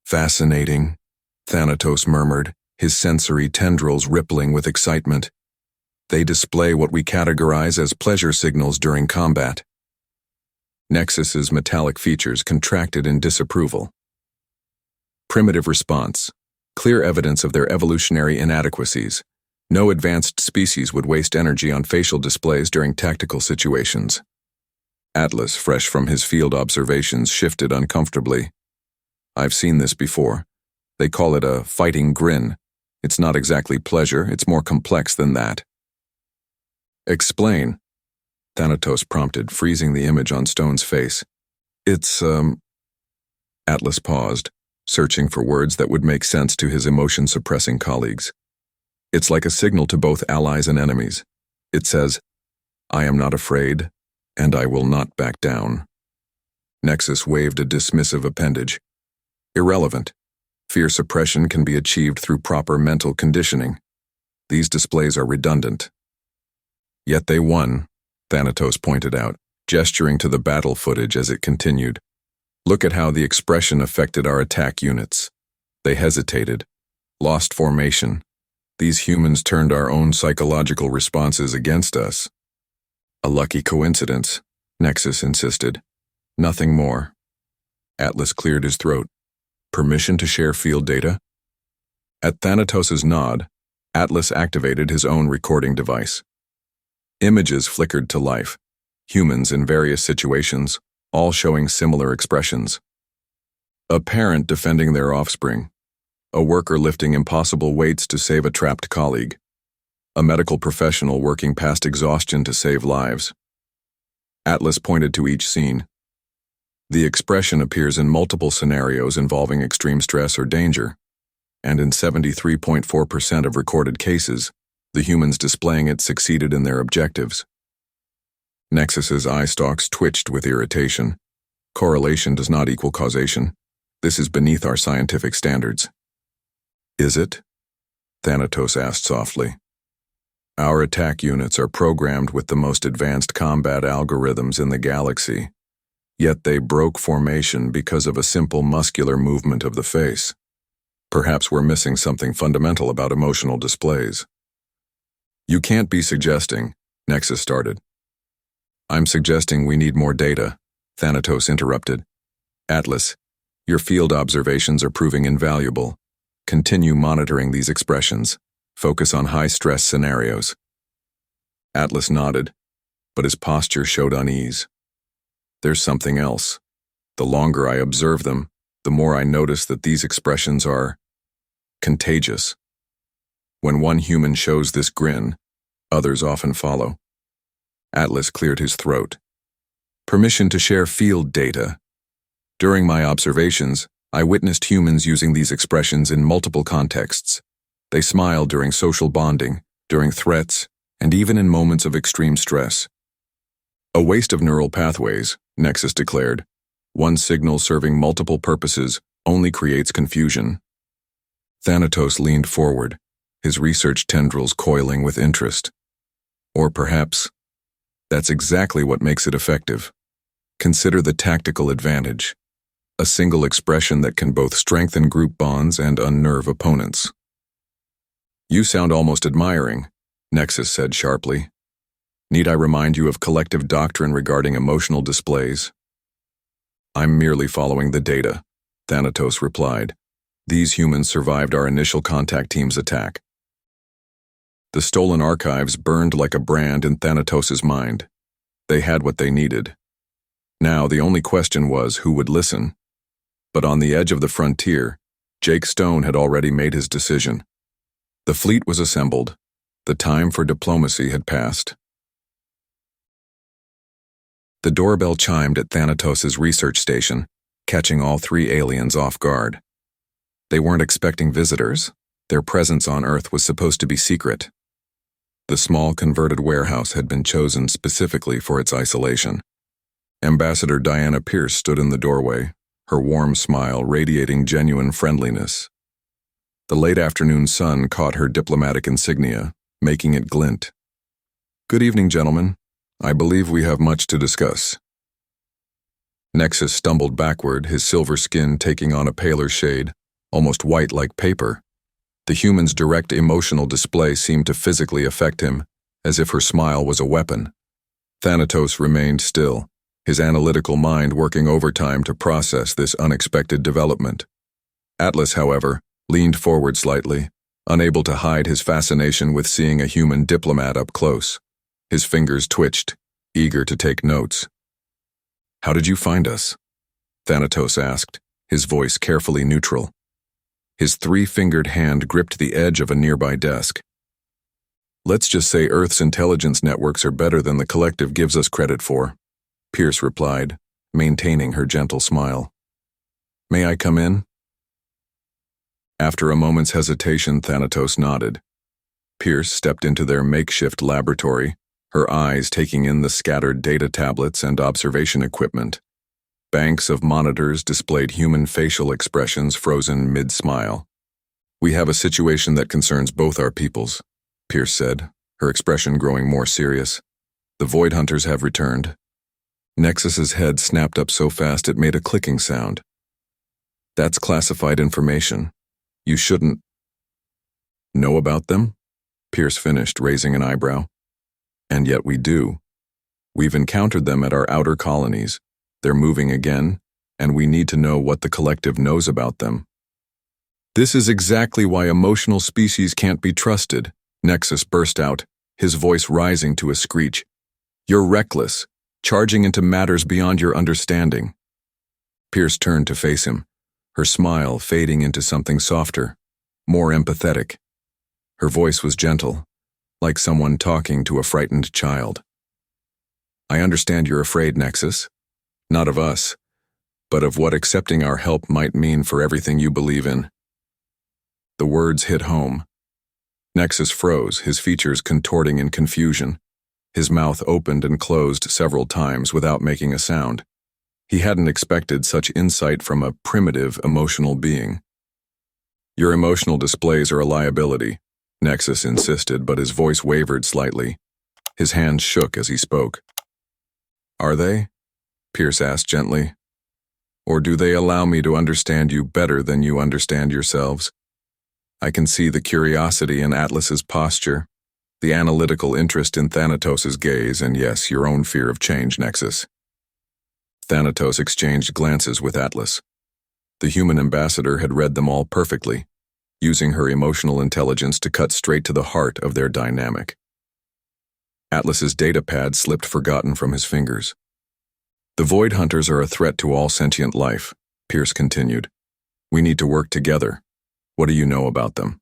"Fascinating," Thanatos murmured, his sensory tendrils rippling with excitement. "They display what we categorize as pleasure signals during combat." Nexus's metallic features contracted in disapproval. Primitive response. Clear evidence of their evolutionary inadequacies. No advanced species would waste energy on facial displays during tactical situations. Atlas, fresh from his field observations, shifted uncomfortably. "I've seen this before. They call it a fighting grin. It's not exactly pleasure, it's more complex than that." "Explain," Thanatos prompted, freezing the image on Stone's face. It's, Atlas paused, searching for words that would make sense to his emotion-suppressing colleagues. "It's like a signal to both allies and enemies. It says, 'I am not afraid, and I will not back down.'" Nexus waved a dismissive appendage. "Irrelevant. Fear suppression can be achieved through proper mental conditioning. These displays are redundant." "Yet they won," Thanatos pointed out, gesturing to the battle footage as it continued. "Look at how the expression affected our attack units. They hesitated, lost formation. These humans turned our own psychological responses against us." "A lucky coincidence," Nexus insisted. "Nothing more." Atlas cleared his throat. "Permission to share field data?" At Thanatos's nod, Atlas activated his own recording device. Images flickered to life, humans in various situations, all showing similar expressions. A parent defending their offspring, a worker lifting impossible weights to save a trapped colleague, a medical professional working past exhaustion to save lives. Atlas pointed to each scene. The expression appears in multiple scenarios involving extreme stress or danger, and in 73.4% of recorded cases, the humans displaying it succeeded in their objectives. Nexus's eye stalks twitched with irritation. "Correlation does not equal causation. This is beneath our scientific standards." "Is it?" Thanatos asked softly. "Our attack units are programmed with the most advanced combat algorithms in the galaxy, yet they broke formation because of a simple muscular movement of the face. Perhaps we're missing something fundamental about emotional displays." "You can't be suggesting," Nexus started. "I'm suggesting we need more data," Thanatos interrupted. "Atlas, your field observations are proving invaluable. Continue monitoring these expressions. Focus on high-stress scenarios." Atlas nodded, but his posture showed unease. "There's something else. The longer I observe them, the more I notice that these expressions are contagious. When one human shows this grin, others often follow." Atlas cleared his throat. "Permission to share field data. During my observations, I witnessed humans using these expressions in multiple contexts. They smiled during social bonding, during threats, and even in moments of extreme stress." "A waste of neural pathways," Nexus declared. "One signal serving multiple purposes only creates confusion." Thanatos leaned forward, his research tendrils coiling with interest. "Or perhaps, that's exactly what makes it effective. Consider the tactical advantage. A single expression that can both strengthen group bonds and unnerve opponents." "You sound almost admiring," Nexus said sharply. "Need I remind you of collective doctrine regarding emotional displays?" "I'm merely following the data," Thanatos replied. "These humans survived our initial contact team's attack." The stolen archives burned like a brand in Thanatos's mind. They had what they needed. Now the only question was who would listen. But on the edge of the frontier, Jake Stone had already made his decision. The fleet was assembled. The time for diplomacy had passed. The doorbell chimed at Thanatos's research station, catching all three aliens off guard. They weren't expecting visitors. Their presence on Earth was supposed to be secret. The small converted warehouse had been chosen specifically for its isolation. Ambassador Diana Pierce stood in the doorway, her warm smile radiating genuine friendliness. The late afternoon sun caught her diplomatic insignia, making it glint. "Good evening, gentlemen. I believe we have much to discuss." Nexus stumbled backward, his silver skin taking on a paler shade, almost white like paper. The human's direct emotional display seemed to physically affect him, as if her smile was a weapon. Thanatos remained still, his analytical mind working overtime to process this unexpected development. Atlas, however, leaned forward slightly, unable to hide his fascination with seeing a human diplomat up close. His fingers twitched, eager to take notes. "How did you find us?" Thanatos asked, his voice carefully neutral. His three-fingered hand gripped the edge of a nearby desk. "Let's just say Earth's intelligence networks are better than the collective gives us credit for," Pierce replied, maintaining her gentle smile. "May I come in?" After a moment's hesitation, Thanatos nodded. Pierce stepped into their makeshift laboratory, her eyes taking in the scattered data tablets and observation equipment. Banks of monitors displayed human facial expressions frozen mid-smile. "We have a situation that concerns both our peoples," Pierce said, her expression growing more serious. "The Void Hunters have returned." Nexus's head snapped up so fast it made a clicking sound. "That's classified information. You shouldn't know about them?" Pierce finished, raising an eyebrow. "And yet we do. We've encountered them at our outer colonies. They're moving again, and we need to know what the collective knows about them." "This is exactly why emotional species can't be trusted," Nexus burst out, his voice rising to a screech. "You're reckless, charging into matters beyond your understanding." Pierce turned to face him, her smile fading into something softer, more empathetic. Her voice was gentle, like someone talking to a frightened child. "I understand you're afraid, Nexus. Not of us, but of what accepting our help might mean for everything you believe in." The words hit home. Nexus froze, his features contorting in confusion. His mouth opened and closed several times without making a sound. He hadn't expected such insight from a primitive, emotional being. "Your emotional displays are a liability," Nexus insisted, but his voice wavered slightly. His hands shook as he spoke. "Are they?" Pierce asked gently. "Or do they allow me to understand you better than you understand yourselves?" I can see the curiosity in Atlas's posture, the analytical interest in Thanatos's gaze, and yes, your own fear of change, Nexus. Thanatos exchanged glances with Atlas. The human ambassador had read them all perfectly, using her emotional intelligence to cut straight to the heart of their dynamic. Atlas's data pad slipped forgotten from his fingers. "The Void Hunters are a threat to all sentient life," Pierce continued. "We need to work together. What do you know about them?"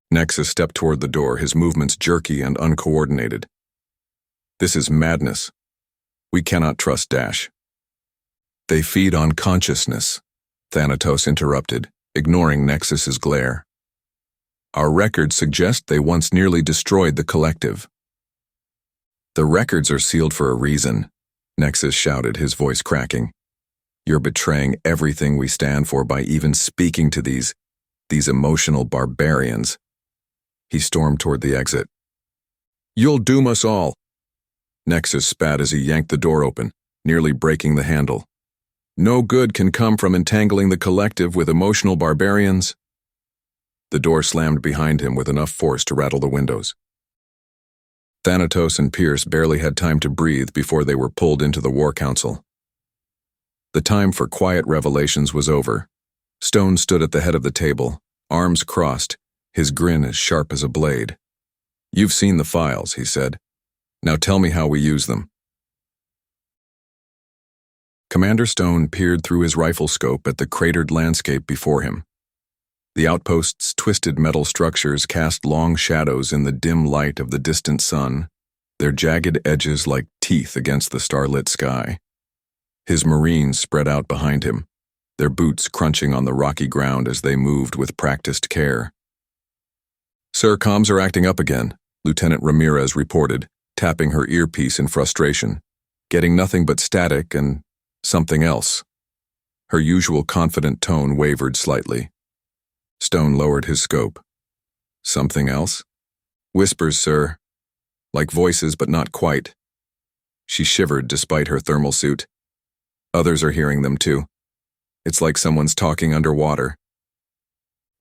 Nexus stepped toward the door, his movements jerky and uncoordinated. "This is madness. We cannot trust Dash." "They feed on consciousness," Thanatos interrupted, ignoring Nexus's glare. "Our records suggest they once nearly destroyed the collective." "The records are sealed for a reason," Nexus shouted, his voice cracking. "You're betraying everything we stand for by even speaking to these emotional barbarians." He stormed toward the exit. "You'll doom us all." Nexus spat as he yanked the door open, nearly breaking the handle. "No good can come from entangling the collective with emotional barbarians." The door slammed behind him with enough force to rattle the windows. Thanatos and Pierce barely had time to breathe before they were pulled into the War Council. The time for quiet revelations was over. Stone stood at the head of the table, arms crossed, his grin as sharp as a blade. "You've seen the files," he said. "Now tell me how we use them." Commander Stone peered through his rifle scope at the cratered landscape before him. The outpost's twisted metal structures cast long shadows in the dim light of the distant sun, their jagged edges like teeth against the starlit sky. His Marines spread out behind him, their boots crunching on the rocky ground as they moved with practiced care. "Sir, comms are acting up again," Lieutenant Ramirez reported, tapping her earpiece in frustration, getting nothing but static and something else. Her usual confident tone wavered slightly. Stone lowered his scope. Something else? Whispers, sir. Like voices, but not quite. She shivered despite her thermal suit. Others are hearing them too. It's like someone's talking underwater.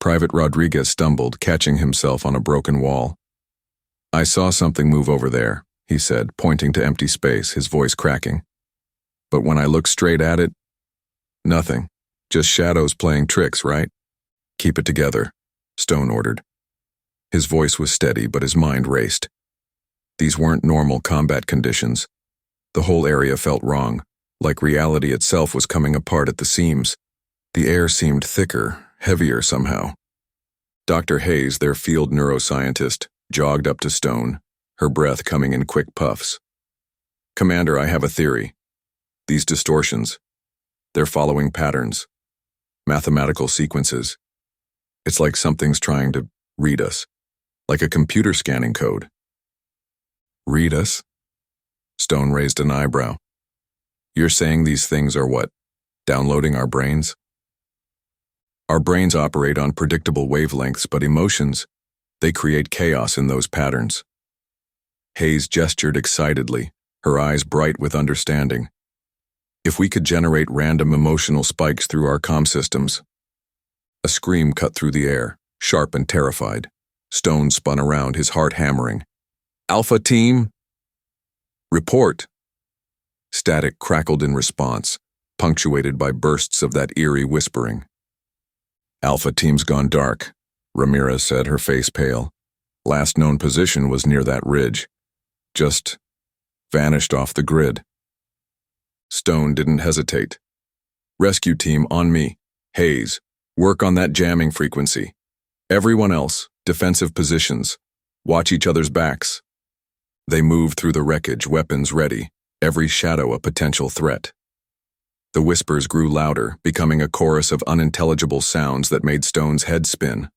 Private Rodriguez stumbled, catching himself on a broken wall. I saw something move over there, he said, pointing to empty space, his voice cracking. But when I looked straight at it, nothing. Just shadows playing tricks, right? Keep it together, Stone ordered. His voice was steady, but his mind raced. These weren't normal combat conditions. The whole area felt wrong, like reality itself was coming apart at the seams. The air seemed thicker, heavier somehow. Dr. Hayes, their field neuroscientist, jogged up to Stone, her breath coming in quick puffs. Commander, I have a theory. These distortions, they're following patterns, mathematical sequences. It's like something's trying to read us, like a computer scanning code. Read us? Stone raised an eyebrow. You're saying these things are what? Downloading our brains? Our brains operate on predictable wavelengths, but emotions, they create chaos in those patterns. Hayes gestured excitedly, her eyes bright with understanding. If we could generate random emotional spikes through our comm systems. A scream cut through the air, sharp and terrified. Stone spun around, his heart hammering. Alpha team? Report. Static crackled in response, punctuated by bursts of that eerie whispering. Alpha team's gone dark, Ramirez said, her face pale. Last known position was near that ridge. Just vanished off the grid. Stone didn't hesitate. Rescue team on me. Hayes, work on that jamming frequency. Everyone else, defensive positions. Watch each other's backs. They moved through the wreckage, weapons ready, every shadow a potential threat. The whispers grew louder, becoming a chorus of unintelligible sounds that made Stone's head spin.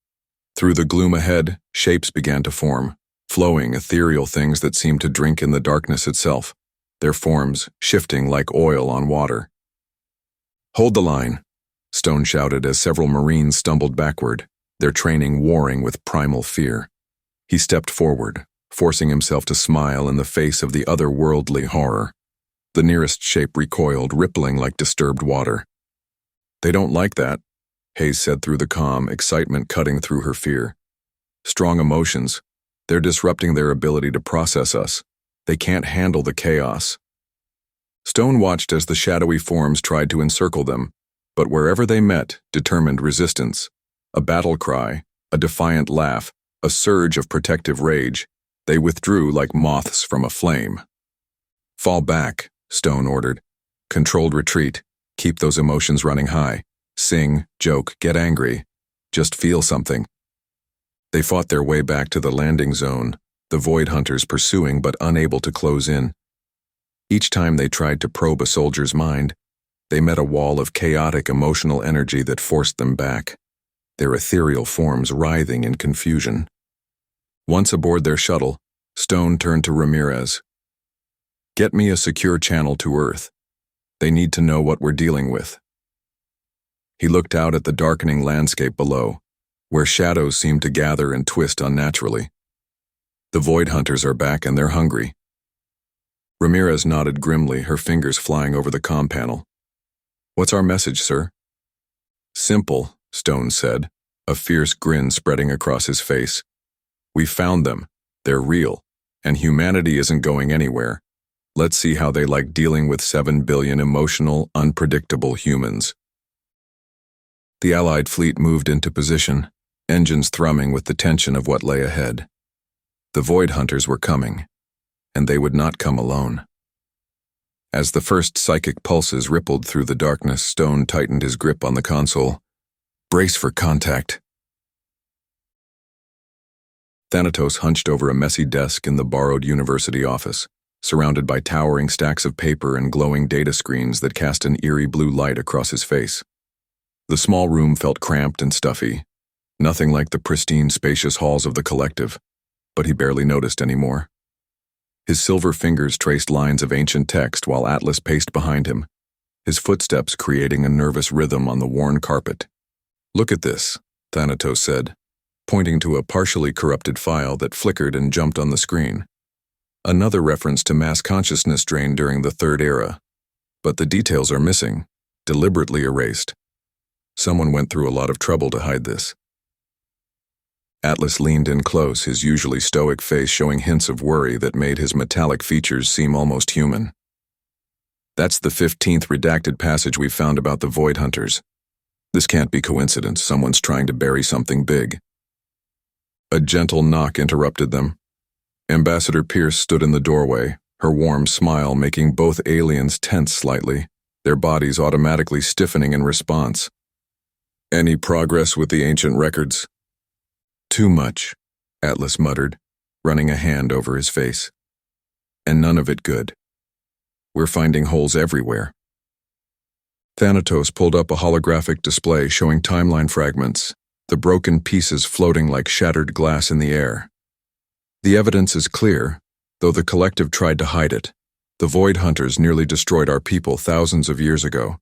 Through the gloom ahead, shapes began to form, flowing, ethereal things that seemed to drink in the darkness itself, their forms shifting like oil on water. Hold the line, Stone shouted as several Marines stumbled backward, their training warring with primal fear. He stepped forward, forcing himself to smile in the face of the otherworldly horror. The nearest shape recoiled, rippling like disturbed water. They don't like that, Hayes said through the comm, excitement cutting through her fear. Strong emotions. They're disrupting their ability to process us. They can't handle the chaos. Stone watched as the shadowy forms tried to encircle them, but wherever they met, determined resistance. A battle cry, a defiant laugh, a surge of protective rage. They withdrew like moths from a flame. Fall back, Stone ordered. Controlled retreat. Keep those emotions running high. Sing, joke, get angry. Just feel something. They fought their way back to the landing zone, the Void Hunters pursuing but unable to close in. Each time they tried to probe a soldier's mind, they met a wall of chaotic emotional energy that forced them back, their ethereal forms writhing in confusion. Once aboard their shuttle, Stone turned to Ramirez. Get me a secure channel to Earth. They need to know what we're dealing with. He looked out at the darkening landscape below, where shadows seemed to gather and twist unnaturally. The Void Hunters are back and they're hungry. Ramirez nodded grimly, her fingers flying over the comm panel. What's our message, sir? Simple, Stone said, a fierce grin spreading across his face. We found them. They're real, and humanity isn't going anywhere. Let's see how they like dealing with 7 billion emotional, unpredictable humans. The Allied fleet moved into position, engines thrumming with the tension of what lay ahead. The Void Hunters were coming, and they would not come alone. As the first psychic pulses rippled through the darkness, Stone tightened his grip on the console. Brace for contact. Thanatos hunched over a messy desk in the borrowed university office, surrounded by towering stacks of paper and glowing data screens that cast an eerie blue light across his face. The small room felt cramped and stuffy, nothing like the pristine, spacious halls of the collective. but he barely noticed anymore. His silver fingers traced lines of ancient text while Atlas paced behind him, his footsteps creating a nervous rhythm on the worn carpet. "Look at this," Thanatos said, pointing to a partially corrupted file that flickered and jumped on the screen. Another reference to mass consciousness drain during the Third Era. But the details are missing, deliberately erased. Someone went through a lot of trouble to hide this. Atlas leaned in close, his usually stoic face showing hints of worry that made his metallic features seem almost human. "That's the 15th redacted passage we've found about the Void Hunters. This can't be coincidence. Someone's trying to bury something big." A gentle knock interrupted them. Ambassador Pierce stood in the doorway, her warm smile making both aliens tense slightly, their bodies automatically stiffening in response. "Any progress with the ancient records?" "Too much," Atlas muttered, running a hand over his face. "And none of it good. We're finding holes everywhere." Thanatos pulled up a holographic display showing timeline fragments, the broken pieces floating like shattered glass in the air. "The evidence is clear, though the collective tried to hide it. The Void Hunters nearly destroyed our people thousands of years ago,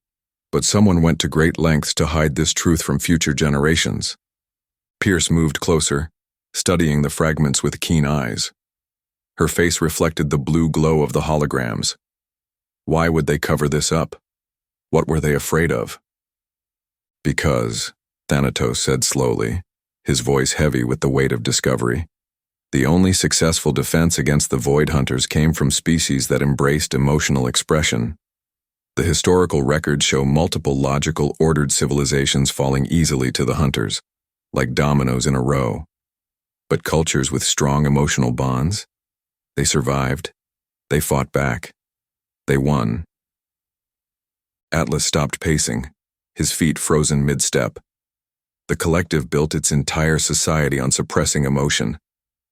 but someone went to great lengths to hide this truth from future generations." Pierce moved closer, studying the fragments with keen eyes. Her face reflected the blue glow of the holograms. Why would they cover this up? What were they afraid of? "Because," Thanatos said slowly, his voice heavy with the weight of discovery, "the only successful defense against the Void Hunters came from species that embraced emotional expression. The historical records show multiple logical, ordered civilizations falling easily to the Hunters, like dominoes in a row. But cultures with strong emotional bonds? They survived. They fought back. They won." Atlas stopped pacing, his feet frozen mid-step. The collective built its entire society on suppressing emotion,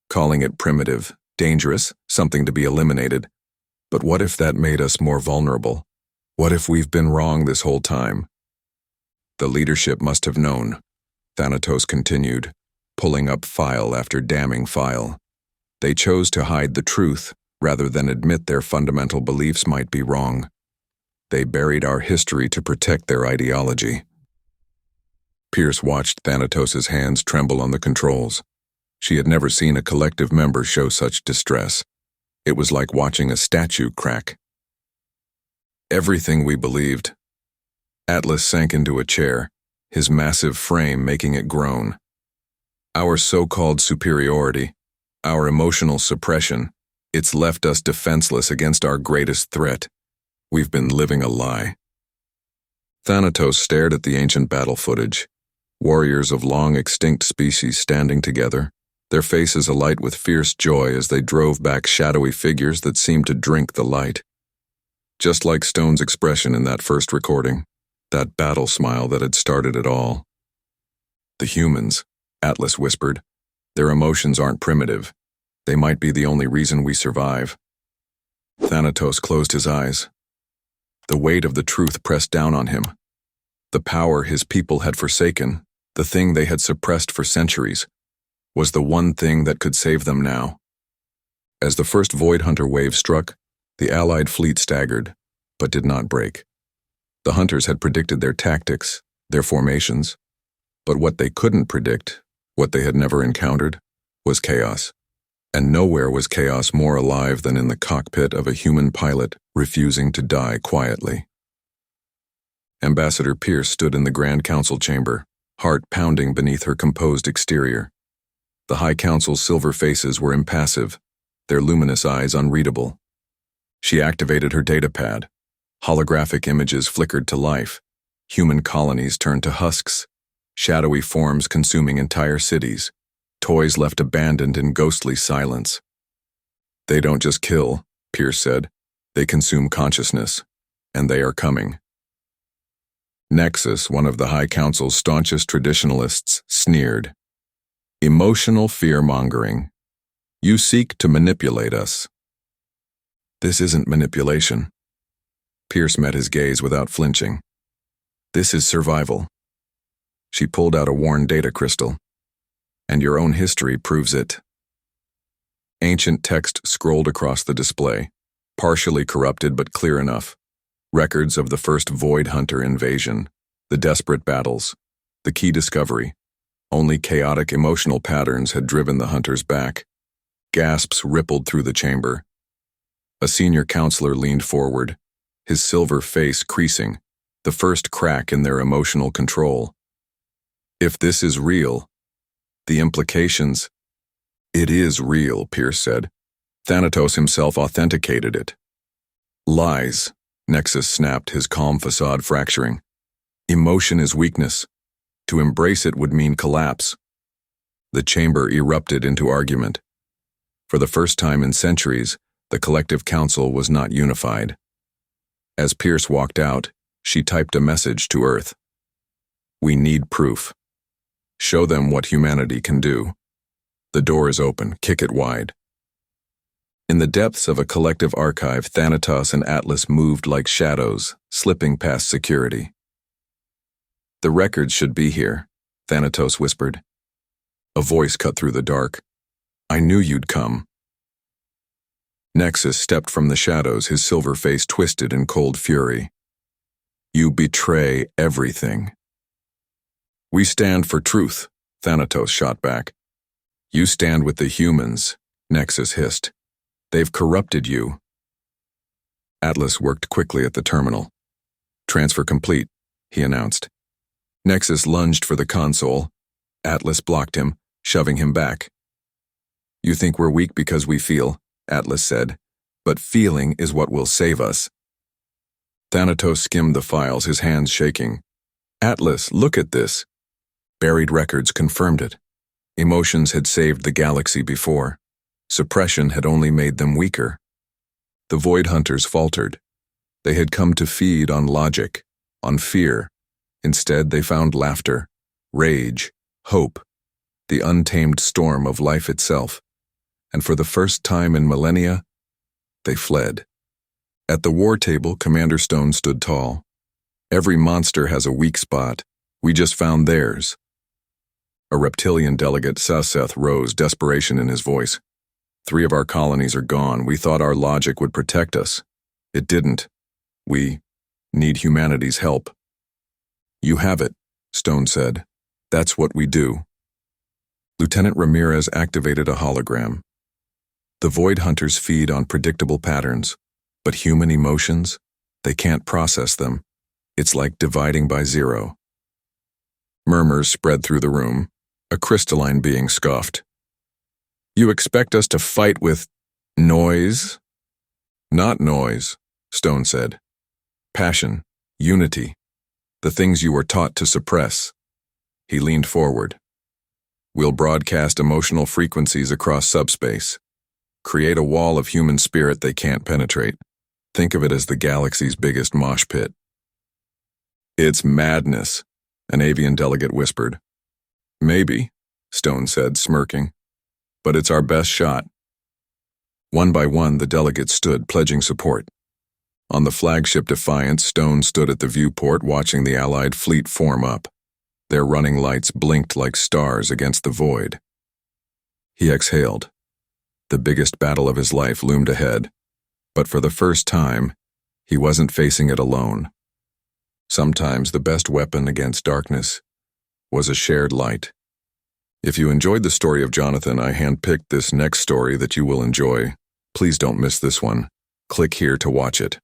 calling it primitive, dangerous, something to be eliminated. But what if that made us more vulnerable? What if we've been wrong this whole time? "The leadership must have known," Thanatos continued, pulling up file after damning file. "They chose to hide the truth rather than admit their fundamental beliefs might be wrong. They buried our history to protect their ideology." Pierce watched Thanatos' hands tremble on the controls. She had never seen a collective member show such distress. It was like watching a statue crack. "Everything we believed." Atlas sank into a chair, his massive frame making it groan. "Our so-called superiority, our emotional suppression, it's left us defenseless against our greatest threat. We've been living a lie." Thanatos stared at the ancient battle footage, warriors of long-extinct species standing together, their faces alight with fierce joy as they drove back shadowy figures that seemed to drink the light. Just like Stone's expression in that first recording, that battle smile that had started it all. "The humans," Atlas whispered. "Their emotions aren't primitive. They might be the only reason we survive." Thanatos closed his eyes. The weight of the truth pressed down on him. The power his people had forsaken, the thing they had suppressed for centuries, was the one thing that could save them now. As the first Void Hunter wave struck, the Allied fleet staggered, but did not break. The Hunters had predicted their tactics, their formations, but what they couldn't predict, what they had never encountered, was chaos. And nowhere was chaos more alive than in the cockpit of a human pilot refusing to die quietly. Ambassador Pierce stood in the Grand Council chamber, heart pounding beneath her composed exterior. The High Council's silver faces were impassive, their luminous eyes unreadable. She activated her datapad. Holographic images flickered to life. Human colonies turned to husks, shadowy forms consuming entire cities, toys left abandoned in ghostly silence. "They don't just kill," Pierce said. "They consume consciousness, and they are coming." Nexus, one of the High Council's staunchest traditionalists, sneered. "Emotional fear-mongering. You seek to manipulate us." "This isn't manipulation." Pierce met his gaze without flinching. "This is survival." She pulled out a worn data crystal. "And your own history proves it." Ancient text scrolled across the display, partially corrupted but clear enough. Records of the first Void Hunter invasion, the desperate battles, the key discovery. Only chaotic emotional patterns had driven the hunters back. Gasps rippled through the chamber. A senior counselor leaned forward, his silver face creasing, the first crack in their emotional control. If this is real, the implications— It is real, Pierce said. Thanatos himself authenticated it. Lies, Nexus snapped, his calm facade fracturing. Emotion is weakness. To embrace it would mean collapse. The chamber erupted into argument. For the first time in centuries, the collective council was not unified. As Pierce walked out, she typed a message to Earth. We need proof. Show them what humanity can do. The door is open, kick it wide. In the depths of a collective archive, Thanatos and Atlas moved like shadows, slipping past security. The records should be here, Thanatos whispered. A voice cut through the dark. I knew you'd come. Nexus stepped from the shadows, his silver face twisted in cold fury. You betray everything. We stand for truth, Thanatos shot back. You stand with the humans, Nexus hissed. They've corrupted you. Atlas worked quickly at the terminal. Transfer complete, he announced. Nexus lunged for the console. Atlas blocked him, shoving him back. You think we're weak because we feel, Atlas said, but feeling is what will save us. Thanatos skimmed the files, his hands shaking. Atlas, look at this. Buried records confirmed it. Emotions had saved the galaxy before. Suppression had only made them weaker. The Void Hunters faltered. They had come to feed on logic, on fear. Instead, they found laughter, rage, hope, the untamed storm of life itself. And for the first time in millennia, they fled. At the war table, Commander Stone stood tall. Every monster has a weak spot. We just found theirs. A reptilian delegate, Saseth, rose, desperation in his voice. 3 of our colonies are gone. We thought our logic would protect us. It didn't. We need humanity's help. You have it, Stone said. That's what we do. Lieutenant Ramirez activated a hologram. The Void Hunters feed on predictable patterns, but human emotions, they can't process them. It's like dividing by 0. Murmurs spread through the room. A crystalline being scoffed. You expect us to fight with noise? Not noise, Stone said. Passion, unity, the things you were taught to suppress. He leaned forward. We'll broadcast emotional frequencies across subspace. Create a wall of human spirit they can't penetrate. Think of it as the galaxy's biggest mosh pit. It's madness, an avian delegate whispered. Maybe, Stone said, smirking. But it's our best shot. One by one, the delegates stood, pledging support. On the flagship Defiance, Stone stood at the viewport watching the Allied fleet form up. Their running lights blinked like stars against the void. He exhaled. The biggest battle of his life loomed ahead, but for the first time, he wasn't facing it alone. Sometimes the best weapon against darkness was a shared light. If you enjoyed the story of Jonathan, I handpicked this next story that you will enjoy. Please don't miss this one. Click here to watch it.